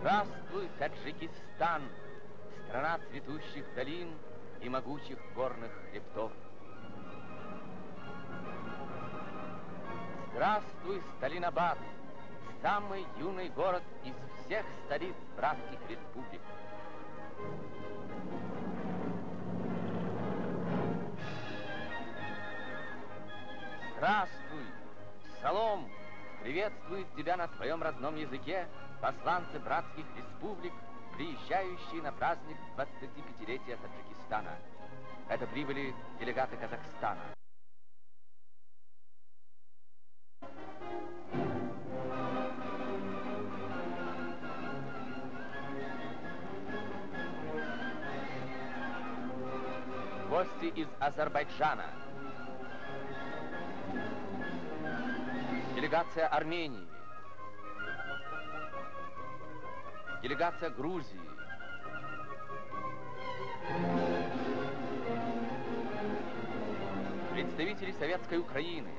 Здравствуй, Таджикистан, страна цветущих долин и могучих горных хребтов. Здравствуй, Сталинабад, самый юный город из всех столиц братских республик. Здравствуй, Салом, приветствует тебя на твоем родном языке посланцы братских республик, приезжающие на праздник 25-летия Таджикистана. Это прибыли делегаты Казахстана. Гости из Азербайджана. Делегация Армении. Делегация Грузии. Представители Советской Украины.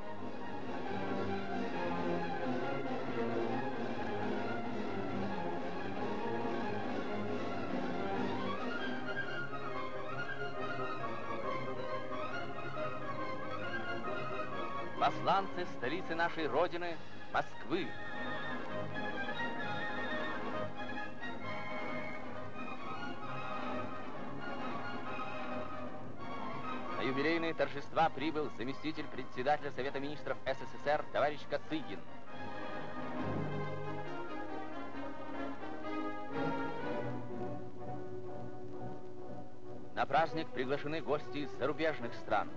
Посланцы столицы нашей Родины, Москвы. На юбилейные торжества прибыл заместитель председателя Совета министров СССР товарищ Косыгин. На праздник приглашены гости из зарубежных стран.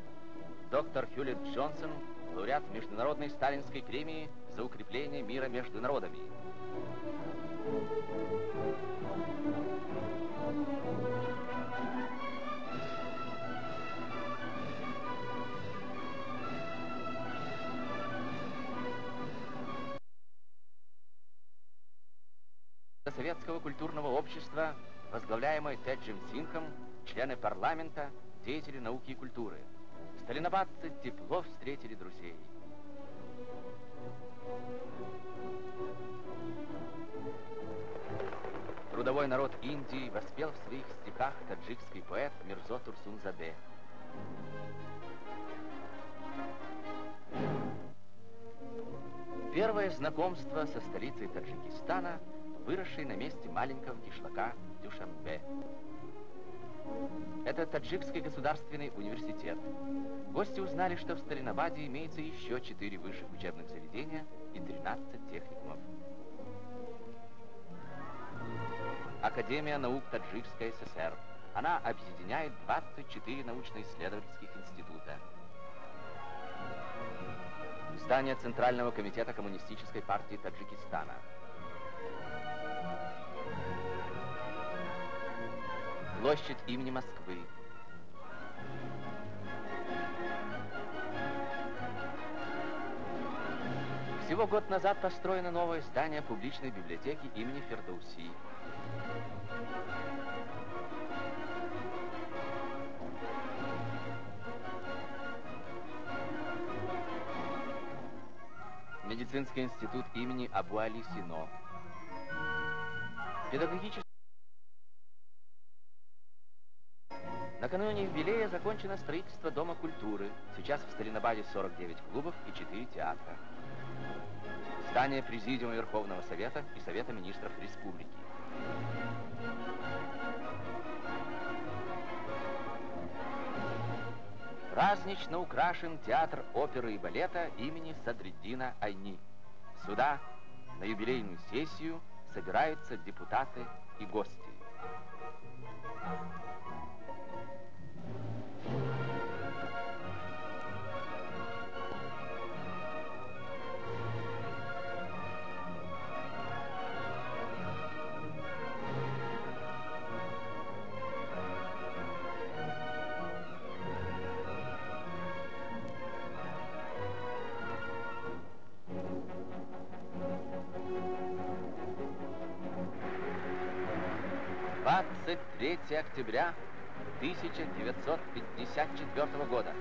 Доктор Хьюлетт Джонсон, лауреат Международной Сталинской премии за укрепление мира между народами. Советского культурного общества, возглавляемой Теджем Синхом, члены парламента, деятели науки и культуры. Сталинобадцы тепло встретили друзей. Трудовой народ Индии воспел в своих стихах таджикский поэт Мирзо Турсунзаде. Первое знакомство со столицей Таджикистана, выросшей на месте маленького кишлака Дюшанбе. Это Таджикский государственный университет. Гости узнали, что в Сталинабаде имеется еще 4 высших учебных заведения и 13 техникумов. Академия наук Таджикской ССР. Она объединяет 24 научно-исследовательских института. Здание Центрального комитета Коммунистической партии Таджикистана. Площадь имени Москвы. Всего год назад построено новое здание публичной библиотеки имени Фердоуси. Медицинский институт имени Абу-Али Сино. Педагогический. Накануне юбилея закончено строительство Дома культуры. Сейчас в Сталинабаде 49 клубов и 4 театра. Здание Президиума Верховного Совета и Совета министров Республики. Празднично украшен театр оперы и балета имени Садриддина Айни. Сюда на юбилейную сессию собираются депутаты и гости. — 23 октября 1954 года.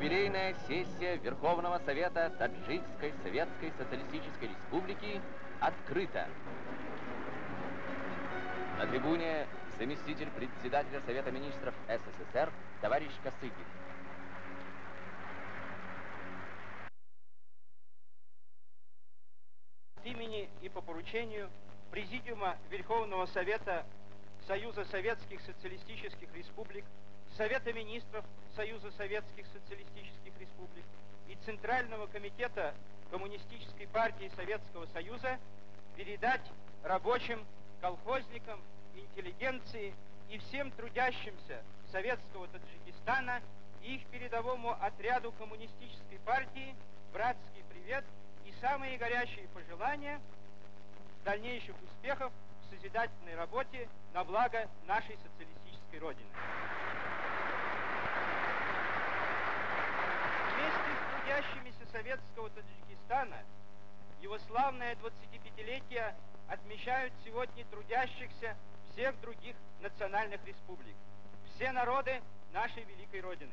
Юбилейная сессия Верховного Совета Таджикской Советской Социалистической Республики открыта. На трибуне заместитель председателя Совета Министров СССР товарищ Косыгин. От имени и по поручению Президиума Верховного Совета Союза Советских Социалистических Республик, Совета Министров Союза Советских Социалистических Республик и Центрального комитета Коммунистической партии Советского Союза передать рабочим, колхозникам, интеллигенции и всем трудящимся советского Таджикистана и их передовому отряду Коммунистической партии братский привет и самые горячие пожелания дальнейших успехов в созидательной работе на благо нашей социалистической Родины. Вместе с трудящимися советского Таджикистана его славное 25-летие отмечают сегодня трудящихся всех других национальных республик, все народы нашей великой Родины.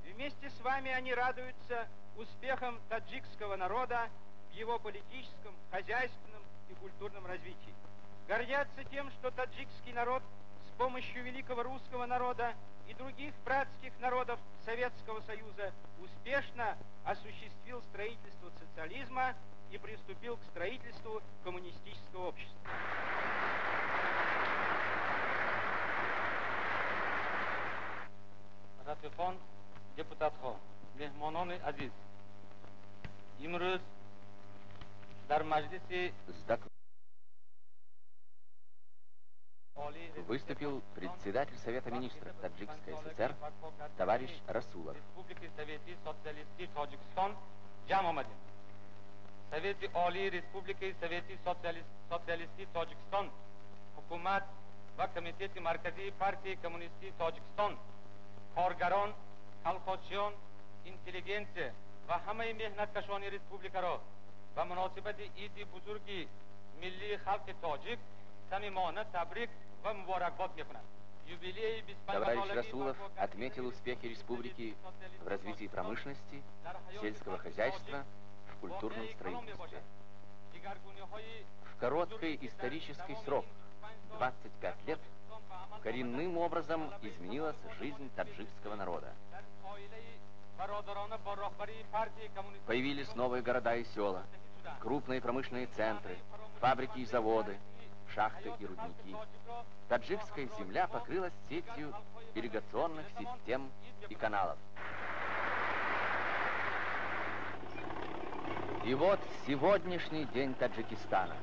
И вместе с вами они радуются успехам таджикского народа в его политическом, хозяйственном и культурном развитии. Гордятся тем, что таджикский народ с помощью великого русского народа и других братских народов Советского Союза успешно осуществил строительство социализма и приступил к строительству коммунистического общества. Ратифон, депутатхо, мехмонони азиз. Имрӯз дар маҷлиси выступил председатель Совета Министров Таджикской ССР товарищ Расулов. Республики Совети Социалисти Тоджикистон ҷамъ омадем. Совети Олии Республики Совети Социалисти Тоджикистон, ҳукумат ва Комитети Марказии партии Коммунистии Тоджикистон, коргарон, колхозчиён, интеллигенсия ва ҳамаи меҳнаткашони республикаро ба муносибати иди бузурги миллии халқи тоҷик самимона табрик ва муборакбод мекунад. Товарищ Расулов отметил успехи республики в развитии промышленности, сельского хозяйства, в культурном строительстве. В короткий исторический срок, 25 лет, коренным образом изменилась жизнь таджикского народа. Появились новые города и села, крупные промышленные центры, фабрики и заводы, шахты и рудники. Таджикская земля покрылась сетью ирригационных систем и каналов. И вот сегодняшний день Таджикистана.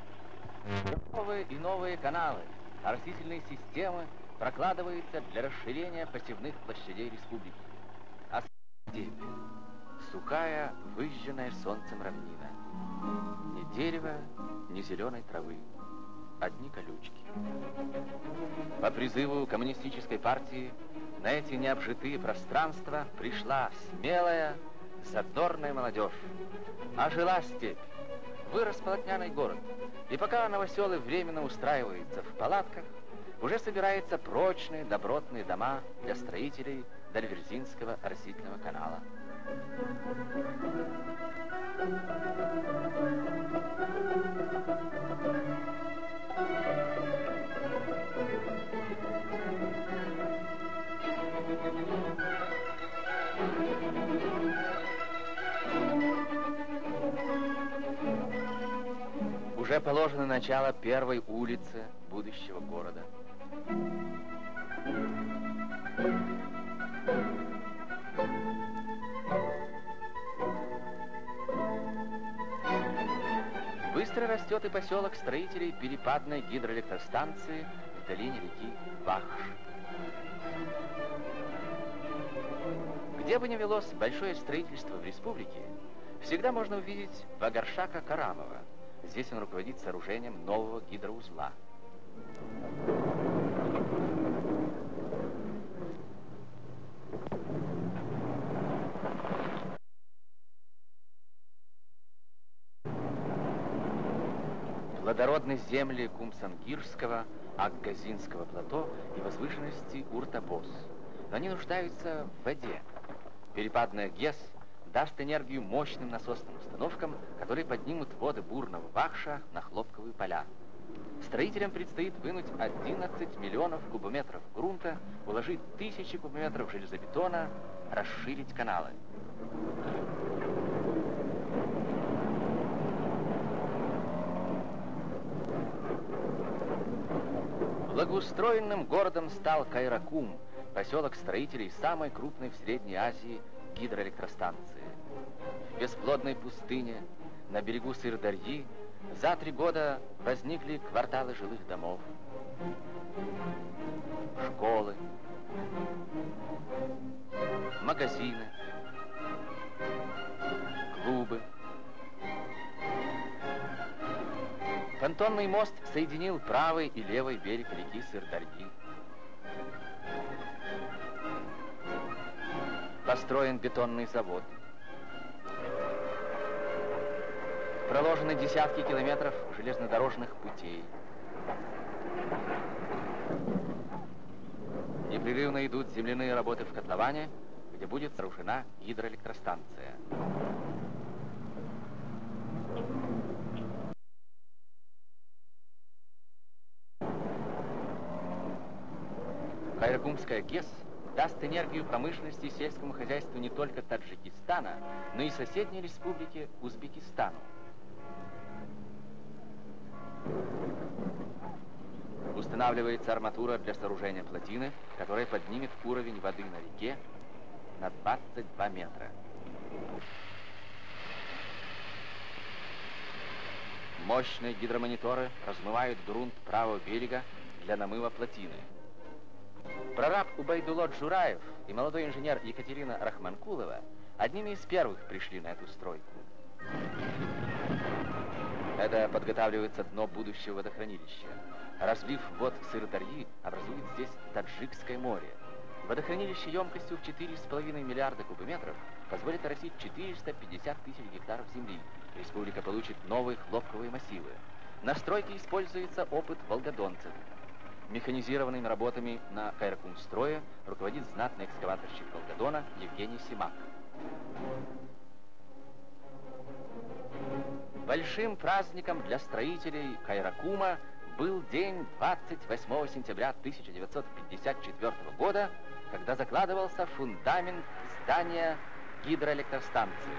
Новые и новые каналы, оросительные системы прокладываются для расширения посевных площадей республики. А степь, сухая, выжженная солнцем равнина. Ни дерева, ни зеленой травы. Одни колючки. По призыву коммунистической партии на эти необжитые пространства пришла смелая, задорная молодежь. Ожила степь, вырос полотняный город. И пока новоселы временно устраиваются в палатках, уже собираются прочные, добротные дома для строителей Дальверзинского оросительного канала. Уже положено начало первой улицы будущего города. Быстро растет и поселок строителей перепадной гидроэлектростанции в долине реки Вахш. Где бы ни велось большое строительство в республике, всегда можно увидеть Вагаршака Карамова. Здесь он руководит сооружением нового гидроузла. Плодородные земли Кумсангирского, Акгазинского плато и возвышенности Уртабос. Но они нуждаются в воде. Перепадная ГЭС даст энергию мощным насосным установкам, которые поднимут воды бурного Вахша на хлопковые поля. Строителям предстоит вынуть 11 миллионов кубометров грунта, уложить тысячи кубометров железобетона, расширить каналы. Благоустроенным городом стал Кайракум, поселок строителей самой крупной в Средней Азии гидроэлектростанции. В бесплодной пустыне, на берегу Сырдарьи, за 3 года возникли кварталы жилых домов, школы, магазины, клубы. Понтонный мост соединил правый и левый берег реки Сырдарьи. Построен бетонный завод. Проложены десятки километров железнодорожных путей. Непрерывно идут земляные работы в котловане, где будет сооружена гидроэлектростанция. Кайракумская ГЭС даст энергию промышленности и сельскому хозяйству не только Таджикистана, но и соседней республике Узбекистану. Устанавливается арматура для сооружения плотины, которая поднимет уровень воды на реке на 22 метра. Мощные гидромониторы размывают грунт правого берега для намыва плотины. Прораб Убайдулло Джураев и молодой инженер Екатерина Рахманкулова одними из первых пришли на эту стройку. Это подготавливается дно будущего водохранилища. Разлив вод Сырдарьи образует здесь Таджикское море. Водохранилище емкостью в 4,5 миллиарда кубометров позволит оросить 450 тысяч гектаров земли. Республика получит новые хлопковые массивы. На стройке используется опыт волгодонцев. Механизированными работами на Кайракумстрое руководит знатный экскаваторщик Волгодона Евгений Симак. Большим праздником для строителей Кайракума был день 28 сентября 1954 года, когда закладывался фундамент здания гидроэлектростанции.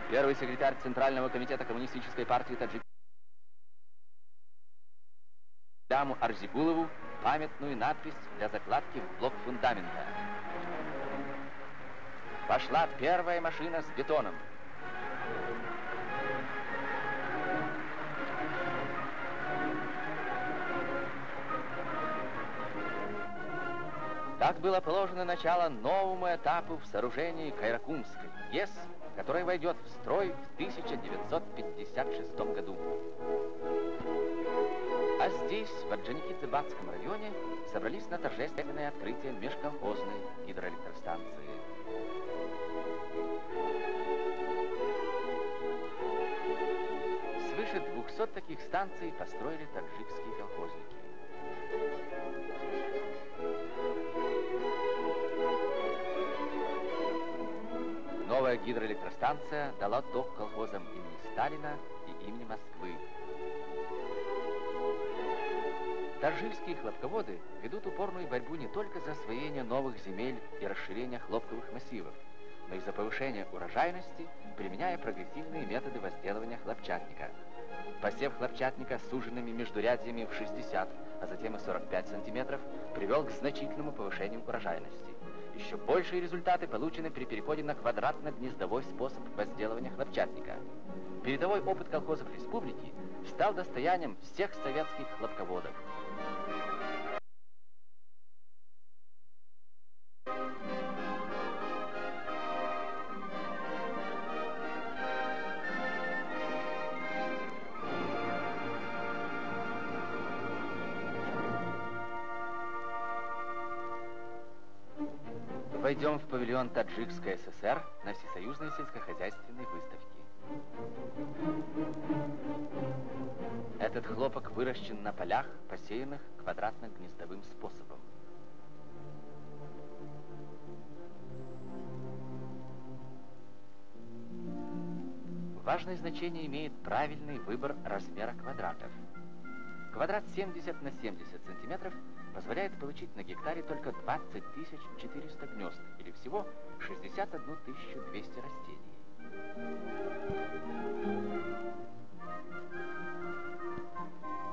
Первый секретарь Центрального комитета Коммунистической партии Таджикистана Даму Арзикулову памятную надпись для закладки в блок фундамента. Пошла первая машина с бетоном. Так было положено начало новому этапу в сооружении Кайракумской ГЭС, который войдет в строй в 1956 году. А здесь, в Орджоникидзе-Батском районе, собрались на торжественное открытие межколхозной гидроэлектростанции. Свыше 200 таких станций построили таджикские колхозники. Новая гидроэлектростанция дала ток колхозам имени Сталина и имени Москвы. Таджикские хлопководы ведут упорную борьбу не только за освоение новых земель и расширение хлопковых массивов, но и за повышение урожайности, применяя прогрессивные методы возделывания хлопчатника. Посев хлопчатника с суженными междурядьями в 60, а затем и 45 сантиметров, привел к значительному повышению урожайности. Еще большие результаты получены при переходе на квадратно-гнездовой способ возделывания хлопчатника. Передовой опыт колхозов республики стал достоянием всех советских хлопководов. Пойдем в павильон Таджикской ССР на Всесоюзной сельскохозяйственной выставке. Этот хлопок выращен на полях, посеянных квадратно-гнездовым способом. Важное значение имеет правильный выбор размера квадратов. Квадрат 70 на 70 сантиметров позволяет получить на гектаре только 20 400 гнезд, или всего 61 200 растений.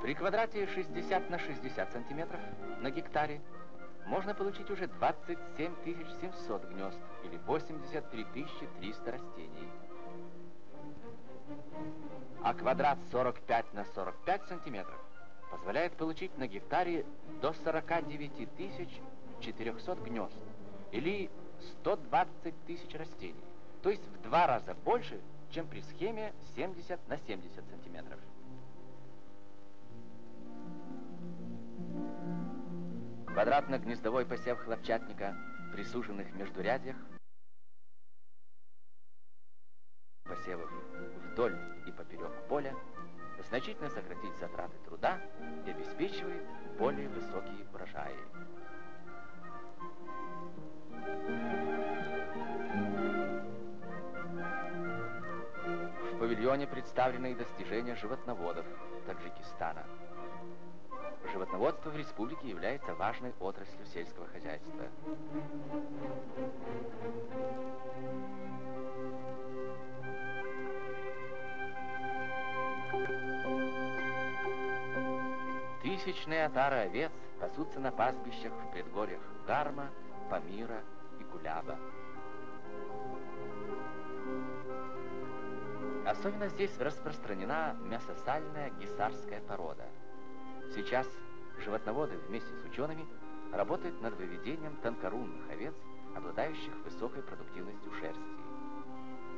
При квадрате 60 на 60 сантиметров на гектаре можно получить уже 27 700 гнезд, или 83 300 растений. А квадрат 45 на 45 сантиметров позволяет получить на гектаре до 49 400 гнезд, или 120 тысяч растений, то есть в 2 раза больше, чем при схеме 70 на 70 сантиметров. Квадратно-гнездовой посев хлопчатника при суженных междурядьях, посевов вдоль и поперек поля, значительно сократить затраты труда и обеспечивает более высокие урожаи. В павильоне представлены и достижения животноводов Таджикистана. Животноводство в республике является важной отраслью сельского хозяйства. Тысячные отары овец пасутся на пастбищах в предгорьях Гарма, Памира и Куляба. Особенно здесь распространена мясосальная гисарская порода. Сейчас животноводы вместе с учеными работают над выведением тонкорунных овец, обладающих высокой продуктивностью шерсти.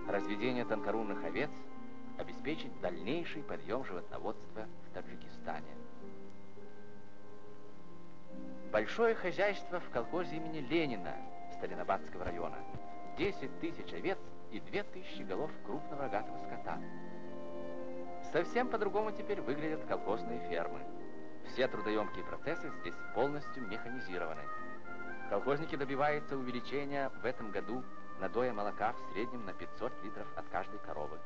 Разведение тонкорунных овец обеспечит дальнейший подъем животноводства в Таджикистане. Большое хозяйство в колхозе имени Ленина Сталинобадского района. 10 тысяч овец и 2000 голов крупного рогатого скота. Совсем по-другому теперь выглядят колхозные фермы. Все трудоемкие процессы здесь полностью механизированы. Колхозники добиваются увеличения в этом году надоя молока в среднем на 500 литров от каждой коровы.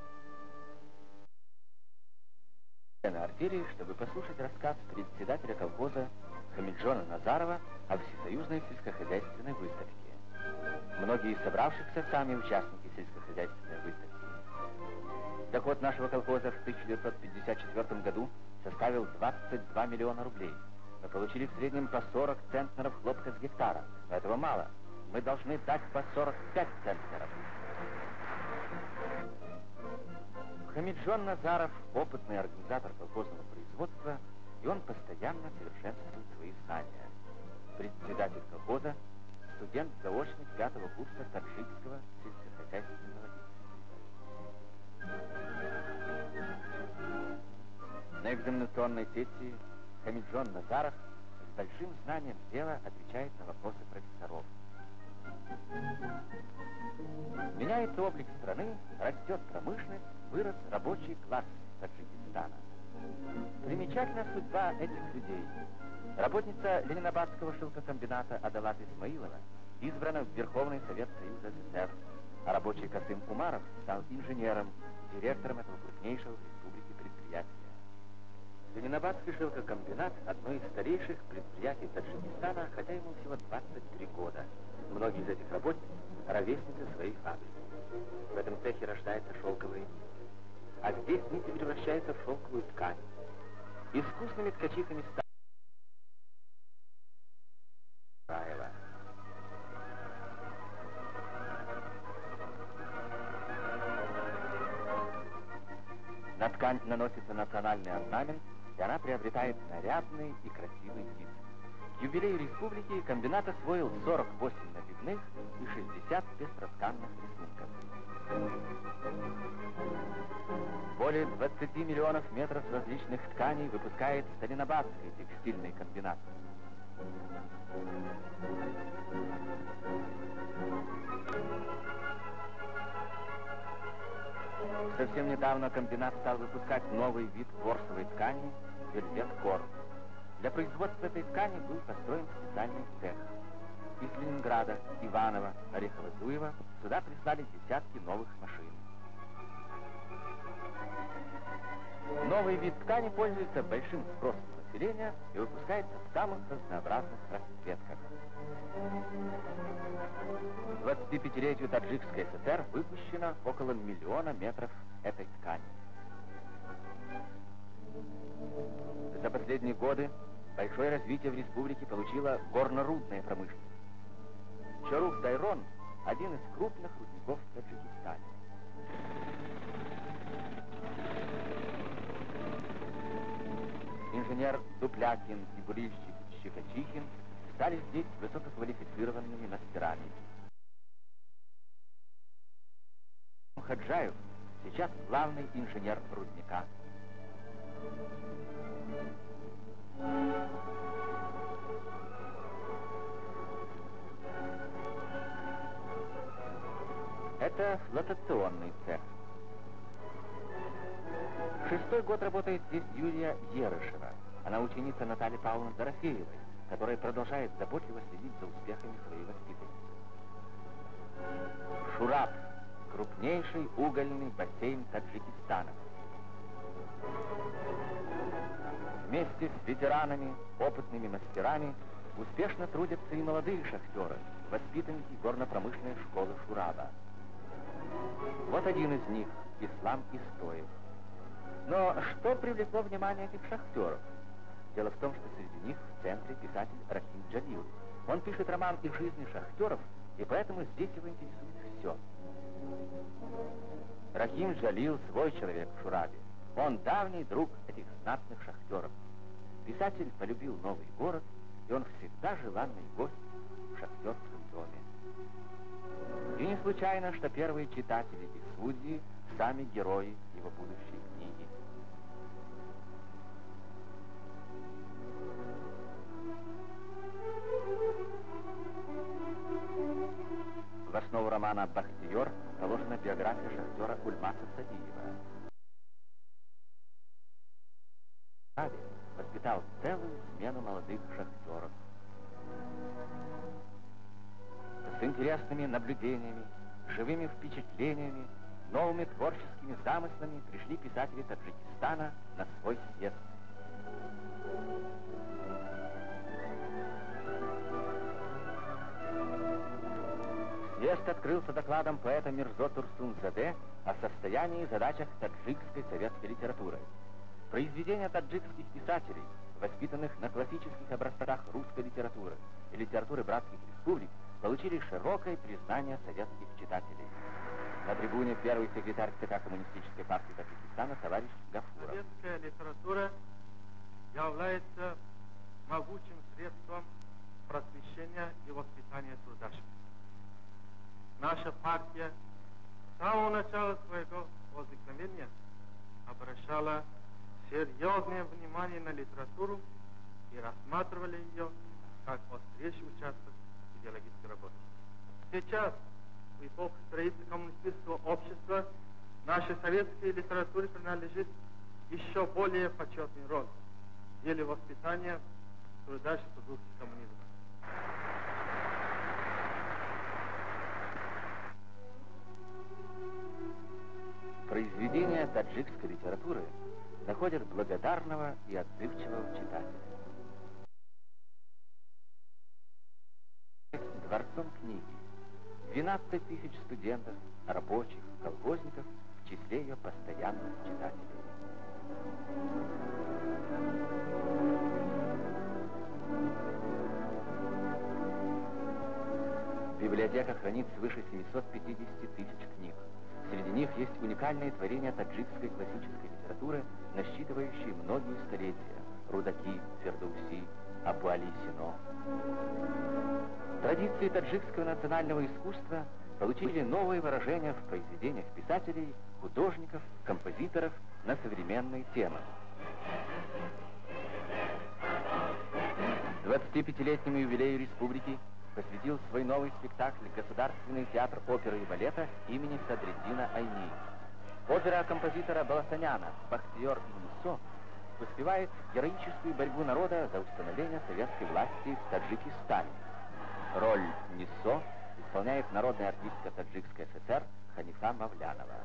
На артерии, чтобы послушать рассказ председателя колхоза Хамиджона Назарова о всесоюзной сельскохозяйственной выставке. Многие из собравшихся сами участники сельскохозяйственной выставки. Доход нашего колхоза в 1954 году составил 22 миллиона рублей. Мы получили в среднем по 40 центнеров хлопка с гектара. Но этого мало. Мы должны дать по 45 центнеров. Хамиджон Назаров – опытный организатор колхозного производства, и он постоянно совершенствует свои знания. Председатель колхоза – студент-заочник 5-го курса Таджикского сельскохозяйственного института. На экзаменационной сессии Хамиджон Назаров с большим знанием дела отвечает на вопросы профессоров. Меняется облик страны, растет промышленность, вырос рабочий класс Таджикистана. Примечательна судьба этих людей. Работница Ленинабадского шелкокомбината Адалат Исмаилова избрана в Верховный Совет Союза СССР, а рабочий Касым Умаров стал инженером, директором этого крупнейшего в республике предприятия. Ленинабадский шелкокомбинат – одно из старейших предприятий Таджикистана, хотя ему всего 23 года. Многие из этих работниц – ровесницы своей фабрики. В этом цехе рождается шелковая нить. А здесь нить превращается в шелковую ткань. Искусными ткачихами стали Раева. На ткань наносится национальный орнамент, и она приобретает нарядный и красивый вид. К юбилею республики комбинат освоил 48 набивных и 60 пестротканных рисунков. Более 20 миллионов метров различных тканей выпускает Сталинобадский текстильный комбинат. Совсем недавно комбинат стал выпускать новый вид ворсовой ткани – вельвет-кор. Для производства этой ткани был построен специальный цех. Из Ленинграда, Иваново, Орехово-Зуево сюда прислали десятки новых машин. Новый вид ткани пользуется большим спросом населения и выпускается в самых разнообразных расцветках. К 25-летию Таджикской ССР выпущено около 1 миллиона метров этой ткани. За последние годы большое развитие в республике получила горно-рудная промышленность. Чорух-Дайрон – один из крупных рудников в Таджикистане. Инженер Дуплякин и бурильщик Щекочихин стали здесь высококвалифицированными мастерами. Хаджаев сейчас главный инженер рудника. Это флотационный цех. 6-й год работает здесь Юлия Ерышева. Она ученица Натальи Павловны Дорофеевой, которая продолжает заботливо следить за успехами своей воспитанницы. Шураб – крупнейший угольный бассейн Таджикистана. Вместе с ветеранами, опытными мастерами успешно трудятся и молодые шахтеры, воспитанники горно-промышленной школы Шураба. Вот один из них – Ислам Истоев. Но что привлекло внимание этих шахтеров? Дело в том, что среди них в центре писатель Рахим Джалил. Он пишет роман из жизни шахтеров, и поэтому здесь его интересует все. Рахим Джалил – свой человек в Шурабе. Он давний друг этих знатных шахтеров. Писатель полюбил новый город, и он всегда желанный гость в шахтерском доме. И не случайно, что первые читатели и судьи – сами герои его будущей книги. В основу романа «Бахтиер» положена биография шахтера Ульмаса Садиева. Воспитал целую смену молодых шахтеров. С интересными наблюдениями, живыми впечатлениями, новыми творческими замыслами пришли писатели Таджикистана на свой съезд. Съезд открылся докладом поэта Мирзо Турсунзаде о состоянии и задачах таджикской советской литературы. Произведения таджикских писателей, воспитанных на классических образцах русской литературы и литературы братских республик, получили широкое признание советских читателей. На трибуне первый секретарь ЦК Коммунистической партии Таджикистана товарищ Гафуров. Советская литература является могучим средством просвещения и воспитания трудящихся. Наша партия с самого начала своего возникновения обращала серьезное внимание на литературу и рассматривали ее как острейший участок идеологической работы. Сейчас, в эпоху строительства коммунистического общества, нашей советской литературе принадлежит еще более почетная роль в деле воспитания трудящихся духе коммунизма. Произведения таджикской литературы находят благодарного и отзывчивого читателя. Дворцом книги 12 тысяч студентов, рабочих, колхозников в числе ее постоянных читателей. Библиотека хранит свыше 750 тысяч книг. Среди них есть уникальные творения таджикской классической литературы, насчитывающие многие столетия: Рудаки, Фердауси, Абу-Али Сино. Традиции таджикского национального искусства получили новые выражения в произведениях писателей, художников, композиторов на современные темы. 25-летнему юбилею республики посвятил свой новый спектакль Государственный театр оперы и балета имени Садриддина Айни. Опера композитора Баласаняна «Бахтиер и Нисо» воспевает героическую борьбу народа за установление советской власти в Таджикистане. Роль Нисо исполняет народная артистка Таджикской ССР Ханифа Мавлянова.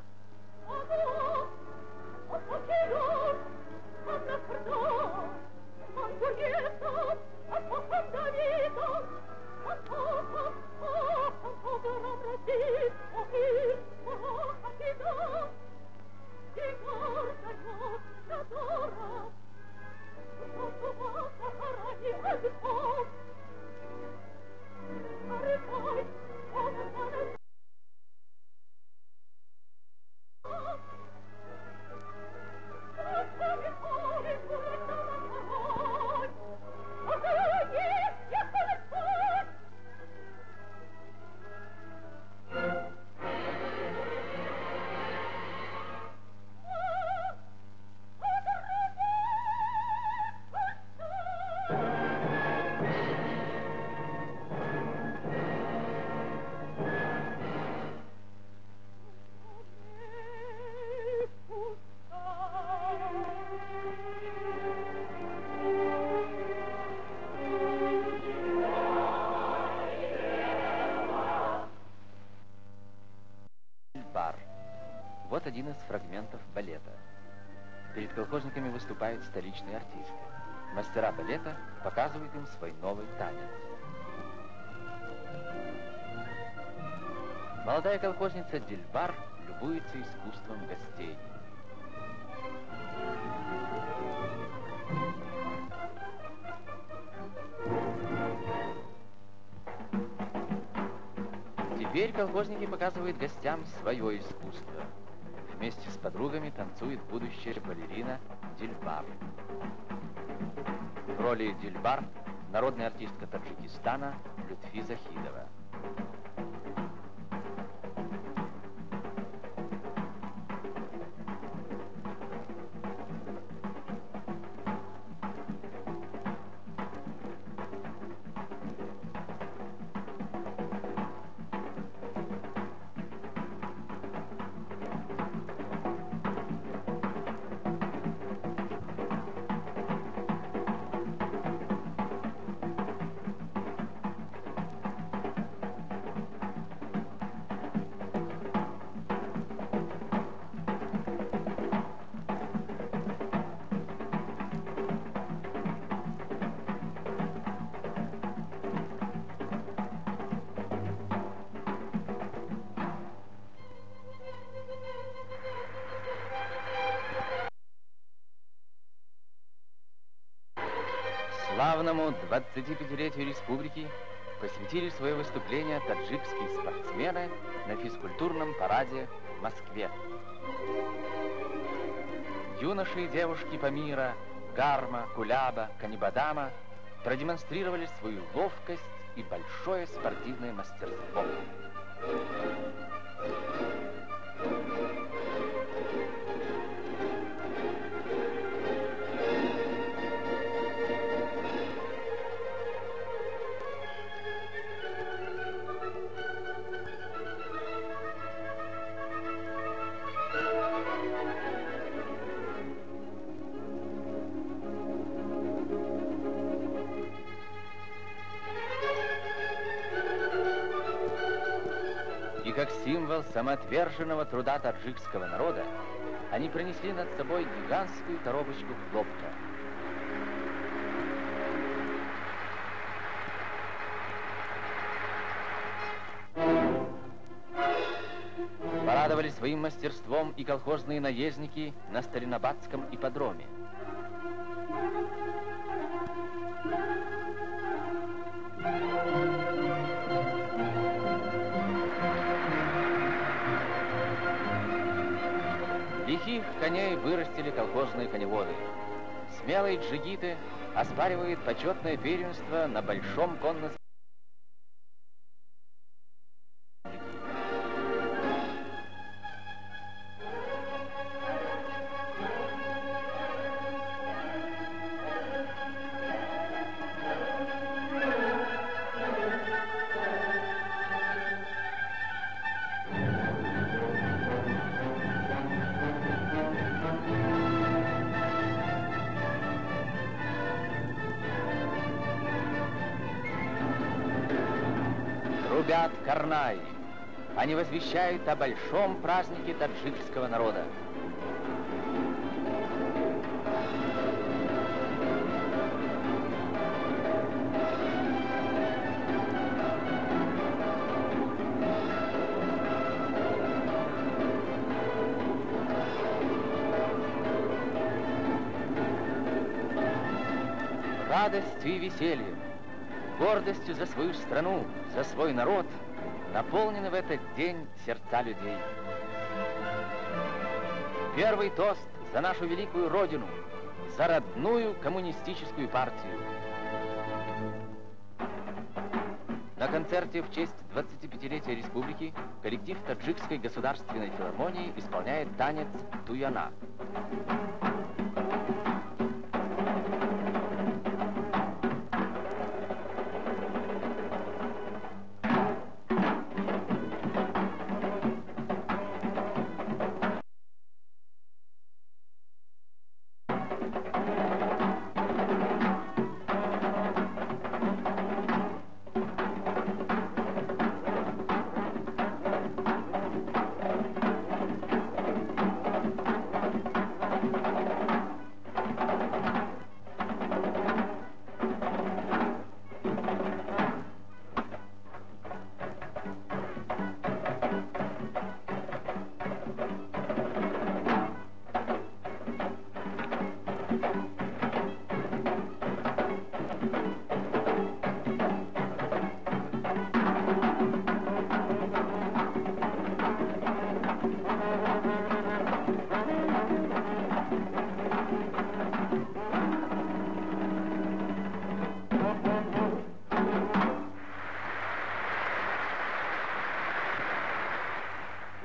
вот один из фрагментов балета. Перед колхозниками выступают столичные артисты. Мастера балета показывают им свой новый танец. Молодая колхозница Дильбар любуется искусством гостей. Теперь колхозники показывают гостям свое искусство. Вместе с подругами танцует будущая балерина Дильбар. В роли Дильбар народная артистка Таджикистана Лютфи Захидова. Славному 25-летию республики посвятили свое выступление таджикские спортсмены на физкультурном параде в Москве. Юноши и девушки Памира, Гарма, Куляба, Канибадама продемонстрировали свою ловкость и большое спортивное мастерство. Как символ самоотверженного труда таджикского народа, они пронесли над собой гигантскую коробочку хлопка. Порадовали своим мастерством и колхозные наездники на Сталинобадском ипподроме. Лихих коней вырастили колхозные коневоды. Смелые джигиты оспаривают почетное первенство на большом конном. Трубят карнаи. Они возвещают о большом празднике таджикского народа. Радостью и весельем, гордостью за свою страну, за свой народ наполнены в этот день сердца людей. Первый тост за нашу великую Родину, за родную коммунистическую партию. На концерте в честь 25-летия республики коллектив Таджикской государственной филармонии исполняет танец «Туяна».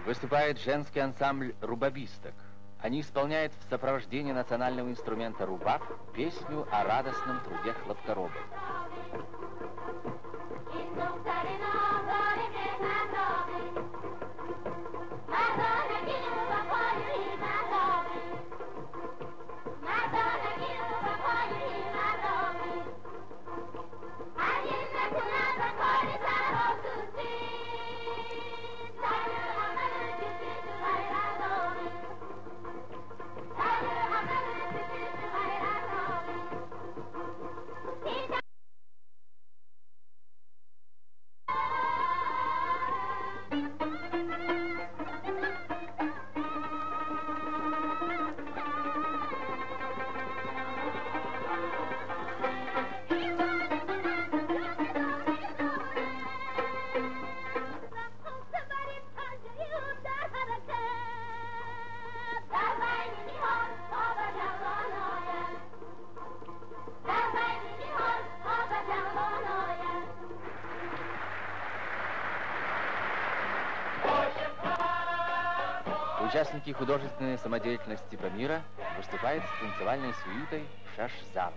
Выступает женский ансамбль рубабисток. Они исполняют в сопровождении национального инструмента рубаб песню о радостном труде хлопкоробов. Участники художественной самодеятельности Памира выступают с танцевальной сюитой «Шашзам».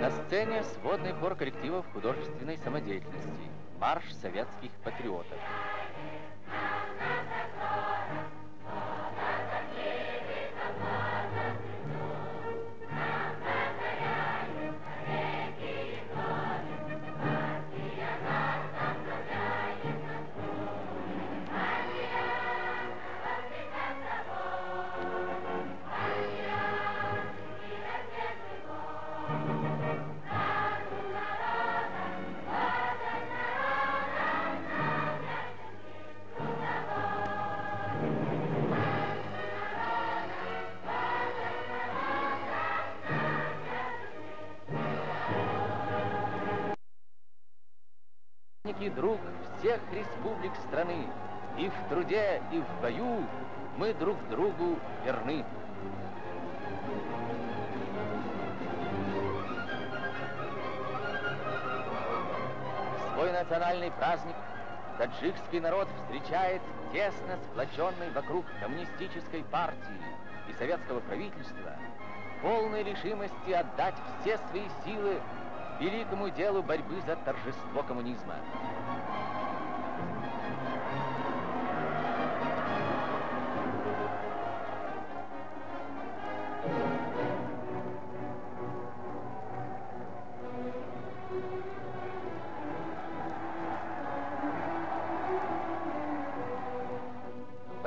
На сцене сводный хор коллективов художественной самодеятельности «Марш советских патриотов». Друг всех республик страны, и в труде, и в бою мы друг другу верны. Свой национальный праздник таджикский народ встречает тесно сплоченный вокруг коммунистической партии и советского правительства, полной решимости отдать все свои силы великому делу борьбы за торжество коммунизма.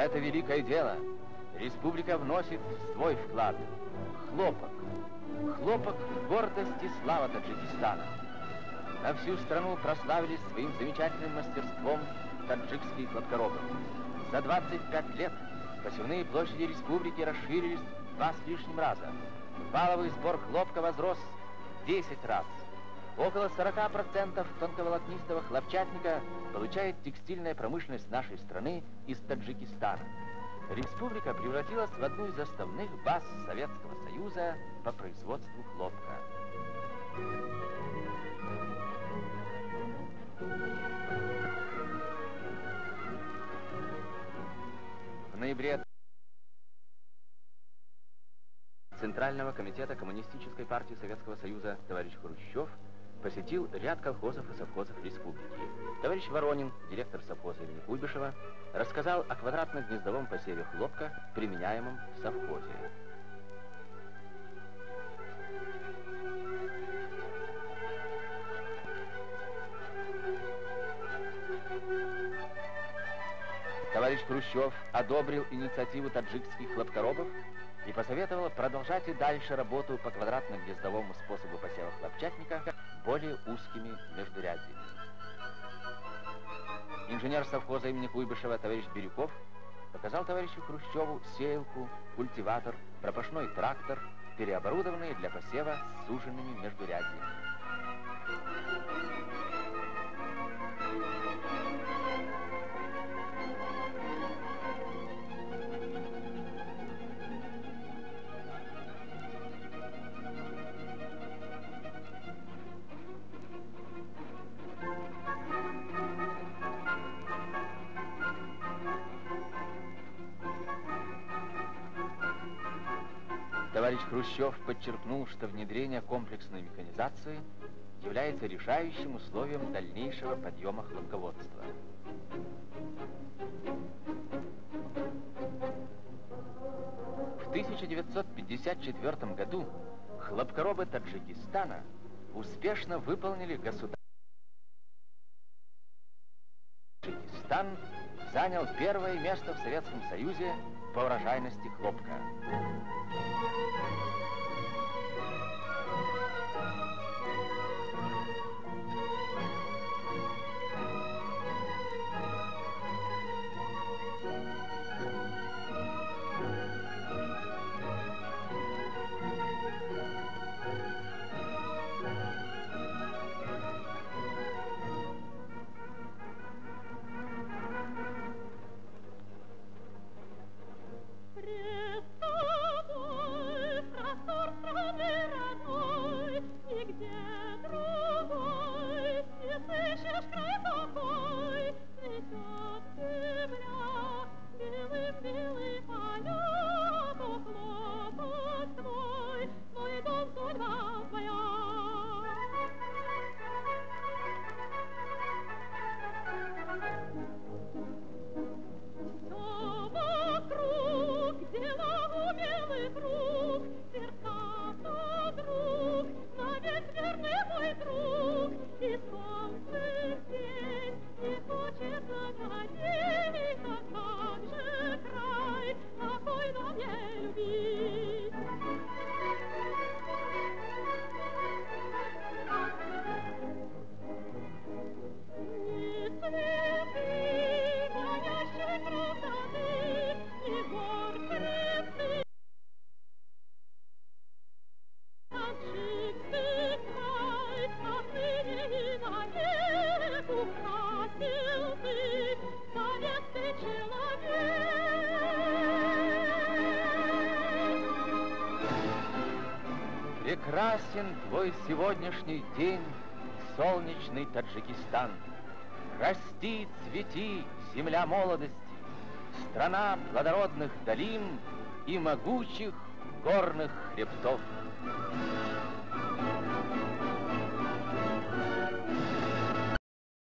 это великое дело республика вносит свой вклад. Хлопок. Хлопок — гордость и слава Таджикистана. На всю страну прославились своим замечательным мастерством таджикские хлопкоробы. За 25 лет посевные площади республики расширились в 2 с лишним раза. Валовый сбор хлопка возрос 10 раз. Около 40% тонковолокнистого хлопчатника получает текстильная промышленность нашей страны из Таджикистана. Республика превратилась в одну из основных баз Советского Союза по производству хлопка. В ноябре Центрального комитета Коммунистической партии Советского Союза товарищ Хрущев посетил ряд колхозов и совхозов республики. Товарищ Воронин, директор совхоза имени Куйбышева, рассказал о квадратно-гнездовом посеве хлопка, применяемом в совхозе. Товарищ Хрущев одобрил инициативу таджикских хлопкоробов и посоветовал продолжать и дальше работу по квадратно-гнездовому способу посева хлопчатника более узкими междурядьями. Инженер совхоза имени Куйбышева товарищ Бирюков показал товарищу Хрущеву сеялку, культиватор, пропашной трактор, переоборудованные для посева с суженными междурядьями. Товарищ Хрущев подчеркнул, что внедрение комплексной механизации является решающим условием дальнейшего подъема хлопководства. В 1954 году хлопкоробы Таджикистана успешно выполнили государственную. Таджикистан занял первое место в Советском Союзе по урожайности хлопка. Прекрасен твой сегодняшний день, солнечный Таджикистан. Расти, цвети, земля молодости, страна плодородных долин и могучих горных хребтов.